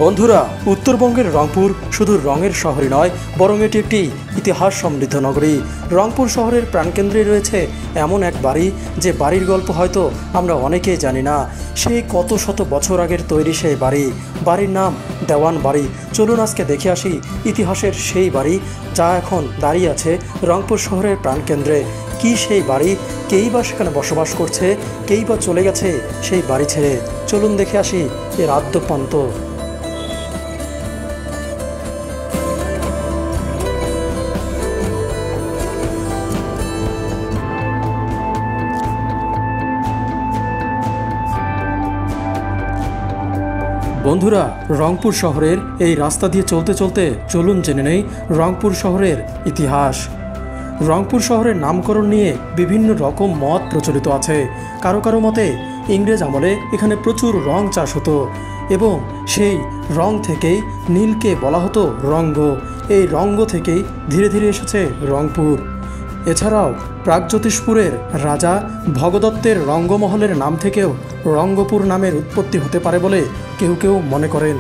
বন্ধুরা, উত্তরবঙ্গের রংপুর শুধু রঙের শহরই নয়, বরং এটি একটি ইতিহাস সমৃদ্ধ নগরী। রংপুর শহরের প্রাণকেন্দ্রে রয়েছে এমন এক বাড়ি, যে বাড়ির গল্প হয়তো আমরা অনেকেই জানি না। সেই কত শত বছর আগের তৈরি সেই বাড়ি, বাড়ির নাম দেওয়ান বাড়ি। চলুন আজকে দেখে আসি ইতিহাসের সেই বাড়ি, যা এখন দাঁড়িয়ে আছে রংপুর শহরের প্রাণকেন্দ্রে। কি সেই বাড়ি, কেই বা সেখানে বসবাস করছে, কেই বা চলে গেছে সেই বাড়ি ছেড়ে। চলুন দেখে আসি এর আদ্যপ্রান্ত। বন্ধুরা, রংপুর শহরের এই রাস্তা দিয়ে চলতে চলতে চলুন জেনে নেই রংপুর শহরের ইতিহাস। রংপুর শহরের নামকরণ নিয়ে বিভিন্ন রকম মত প্রচলিত আছে। কারো কারো মতে ইংরেজ আমলে এখানে প্রচুর রং চাষ হতো এবং সেই রং থেকেই নীলকে বলা হতো রঙ্গ। এই রঙ্গ থেকেই ধীরে ধীরে এসেছে রংপুর। এছাড়াও প্রাগজ্যোতিষপুরের রাজা ভগদত্তের রঙ্গমহলের নাম থেকেও রঙ্গপুর নামের উৎপত্তি হতে পারে বলে কেউ কেউ মনে করেন।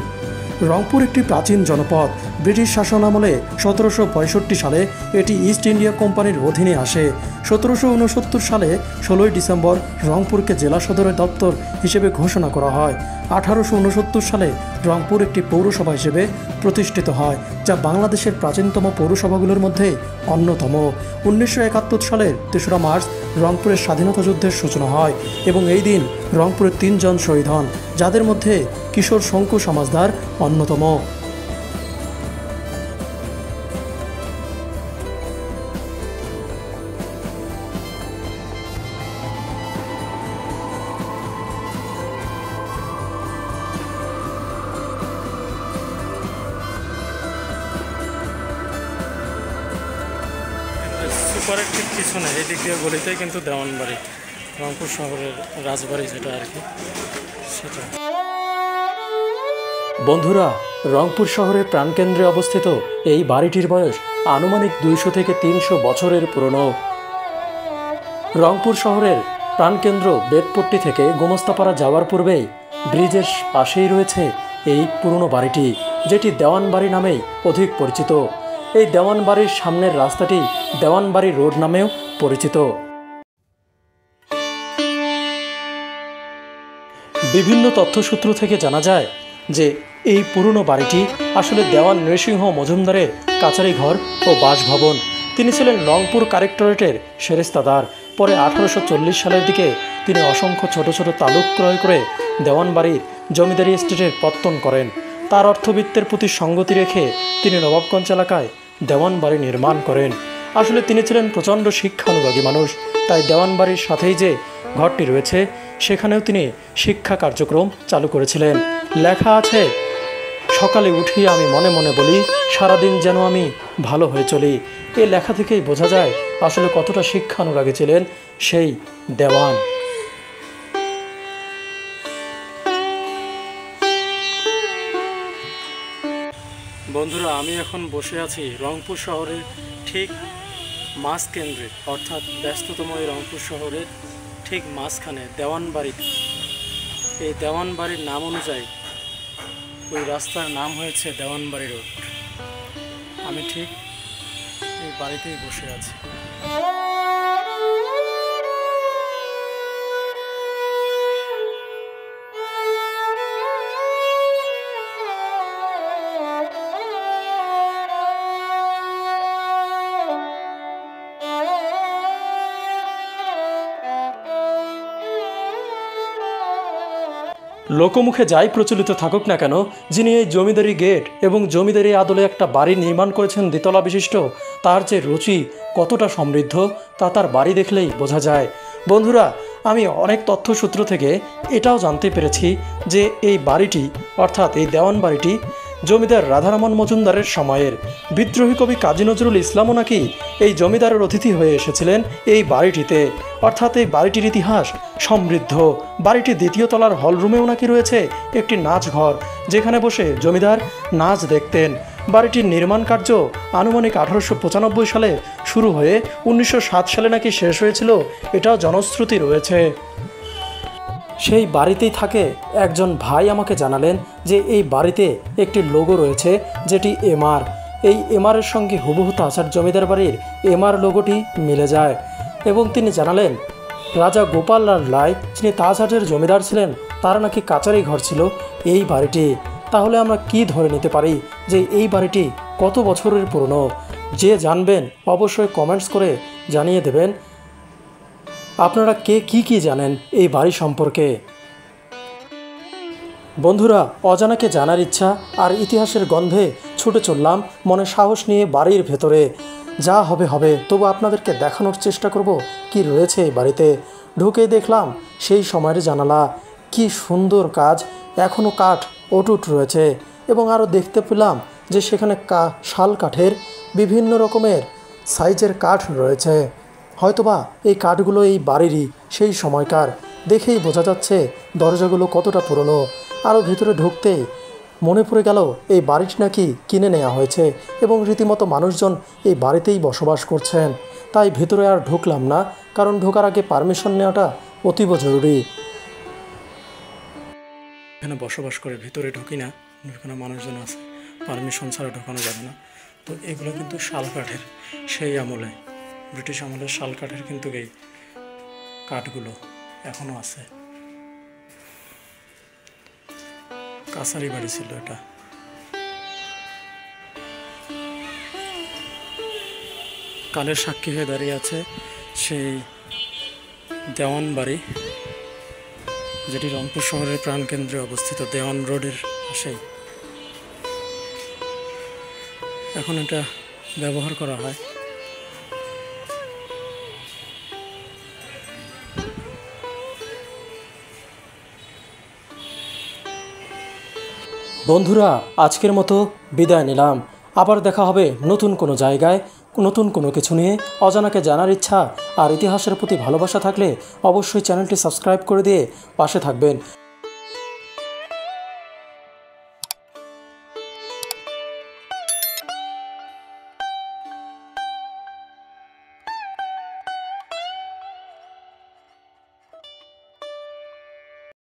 রংপুর একটি প্রাচীন জনপদ। ব্রিটিশ শাসনামলে 1765 সালে এটি ইস্ট ইন্ডিয়া কোম্পানির অধীনে আসে। 1769 সালে 16 ডিসেম্বর রংপুরকে জেলা সদরের দপ্তর হিসেবে ঘোষণা করা হয়। 1869 সালে রংপুর একটি পৌরসভা হিসেবে প্রতিষ্ঠিত হয়, যা বাংলাদেশের প্রাচীনতম পৌরসভাগুলোর মধ্যে অন্যতম। 1971 সালের 3রা মার্চ রংপুরের স্বাধীনতা যুদ্ধের সূচনা হয় এবং এই দিন রংপুরের 3 জন শহীদ হন, যাদের মধ্যে কিশোর শঙ্কু সমাজদার অন্যতম। সুপারের ঠিক পিছনে এই দিক দিয়ে গলিতেই কিন্তু দেওয়ান বাড়ি, রংপুর শহরের রাজবাড়ি যেটা আর কি, সেটা। বন্ধুরা, রংপুর শহরের প্রাণকেন্দ্রে অবস্থিত এই বাড়িটির বয়স আনুমানিক 200 থেকে 300 বছরের পুরনো। রংপুর শহরের প্রাণকেন্দ্র বেতপট্টি থেকে গোমস্তাপাড়া যাওয়ার পূর্বেই ব্রিজের পাশেই রয়েছে এই পুরনো বাড়িটি, যেটি দেওয়ান বাড়ি নামেই অধিক পরিচিত। এই দেওয়ান বাড়ির সামনের রাস্তাটি দেওয়ান বাড়ি রোড নামেও পরিচিত। বিভিন্ন তথ্যসূত্র থেকে জানা যায় যে এই পুরনো বাড়িটি আসলে দেওয়ান নৃসিংহ মজুমদারের কাছারি ঘর ও বাসভবন। তিনি ছিলেন রংপুর কালেক্টরেটের সেরেস্তাদার। পরে 1840 সালের দিকে তিনি অসংখ্য ছোট ছোট তালুক ক্রয় করে দেওয়ান বাড়ির জমিদারি এস্টেটের পত্তন করেন। তার অর্থবিত্তের প্রতি সঙ্গতি রেখে তিনি নবাবগঞ্জ এলাকায় দেওয়ান বাড়ি নির্মাণ করেন। আসলে তিনি ছিলেন প্রচণ্ড শিক্ষানুরাগী মানুষ, তাই দেওয়ান বাড়ির সাথেই যে ঘরটি রয়েছে সেখানেও তিনি শিক্ষা কার্যক্রম চালু করেছিলেন। লেখা আছে, সকালে উঠিয়ে আমি মনে মনে বলি, সারাদিন যেন আমি ভালো হয়ে চলি। এই লেখা থেকেই বোঝা যায় আসলে কতটা শিক্ষানুরাগী ছিলেন সেই দেওয়ান। বন্ধুরা, আমি এখন বসে আছি রংপুর শহরের ঠিক মাঝ কেন্দ্রে, অর্থাৎ ব্যস্ততম এই রংপুর শহরের ঠিক মাঝখানে দেওয়ান বাড়িতে। এই দেওয়ান বাড়ির নাম অনুযায়ী ওই রাস্তার নাম হয়েছে দেওয়ান বাড়ি রোড। আমি ঠিক এই বাড়িতেই বসে আছি। লোকমুখে যাই প্রচলিত থাকুক না কেন, যিনি এই জমিদারি গেট এবং জমিদারি আদলে একটা বাড়ি নির্মাণ করেছেন দ্বিতলা বিশিষ্ট, তার যে রুচি কতটা সমৃদ্ধ তা তার বাড়ি দেখলেই বোঝা যায়। বন্ধুরা, আমি অনেক তথ্যসূত্র থেকে এটাও জানতে পেরেছি যে এই বাড়িটি, অর্থাৎ এই দেওয়ান বাড়িটি জমিদার রাধারমণ মজুমদারের সময়ের। বিদ্রোহী কবি কাজী নজরুল ইসলামও নাকি এই জমিদারের অতিথি হয়ে এসেছিলেন এই বাড়িটিতে। অর্থাৎ এই বাড়িটির ইতিহাস সমৃদ্ধ। বাড়িটির 2য় তলার হলরুমেও নাকি রয়েছে একটি নাচ ঘর, যেখানে বসে জমিদার নাচ দেখতেন। বাড়িটির নির্মাণ কার্য আনুমানিক 1895 সালে শুরু হয়ে 1907 সালে নাকি শেষ হয়েছিল, এটাও জনশ্রুতি রয়েছে। সেই বাড়িতেই থাকে একজন ভাই আমাকে জানালেন যে এই বাড়িতে একটি লোগো রয়েছে যেটি এমআর। এই এমআরের সঙ্গে হুবহু তাজহাট জমিদার বাড়ির এমআর লোগোটি মিলে যায় এবং তিনি জানালেন রাজা গোপাল লাল রায় যিনি তাজহাটের জমিদার ছিলেন তার নাকি কাচারি ঘর ছিল এই বাড়িটি। তাহলে আমরা কি ধরে নিতে পারি যে এই বাড়িটি কত বছরের পুরনো? যে জানবেন অবশ্যই কমেন্টস করে জানিয়ে দেবেন আপনারা কে কি জানেন এই বাড়ি সম্পর্কে। বন্ধুরা, অজানাকে জানার ইচ্ছা আর ইতিহাসের গন্ধে ছুটে চললাম মনে সাহস নিয়ে বাড়ির ভেতরে। যা হবে হবে, তবু আপনাদেরকে দেখানোর চেষ্টা করব কি রয়েছে এই বাড়িতে। ঢুকেই দেখলাম সেই সময়ের জানালা, কি সুন্দর কাজ, এখনও কাঠ অটুট রয়েছে এবং আরও দেখতে পেলাম যে সেখানে শাল কাঠের বিভিন্ন রকমের সাইজের কাঠ রয়েছে। হয়তোবা এই কাঠগুলো এই বাড়িরই সেই সময়কার, দেখেই বোঝা যাচ্ছে দরজাগুলো কতটা পুরনো। আরও ভিতরে ঢুকতেই মনে পড়ে গেল এই বাড়িটি নাকি কিনে নেওয়া হয়েছে এবং রীতিমতো মানুষজন এই বাড়িতেই বসবাস করছেন। তাই ভিতরে আর ঢুকলাম না, কারণ ঢোকার আগে পারমিশন নেওয়াটা অতীব জরুরি। এখানে বসবাস করে ভিতরে ঢুকি না, এখানে মানুষজন আছে, পারমিশন ছাড়া ঢোকানো যাবে না। তো এগুলো কিন্তু শাল কাঠের, সেই আমলে ব্রিটিশ আমলের শাল কাঠের কিন্তু এই কাঠগুলো এখনও আছে। কাছারি বাড়ি ছিল এটা। কালের সাক্ষী হয়ে দাঁড়িয়ে আছে সেই দেওয়ান বাড়ি, যেটি রংপুর শহরের প্রাণকেন্দ্রে অবস্থিত, দেওয়ান রোডের পাশেই। এখন এটা ব্যবহার করা হয়। বন্ধুরা, আজকের মতো বিদায় নিলাম। আবার দেখা হবে নতুন কোনো জায়গায়, নতুন কোনো কিছু নিয়ে। অজানাকে জানার ইচ্ছা আর ইতিহাসের প্রতি ভালোবাসা থাকলে অবশ্যই চ্যানেলটি সাবস্ক্রাইব করে দিয়ে পাশে থাকবেন।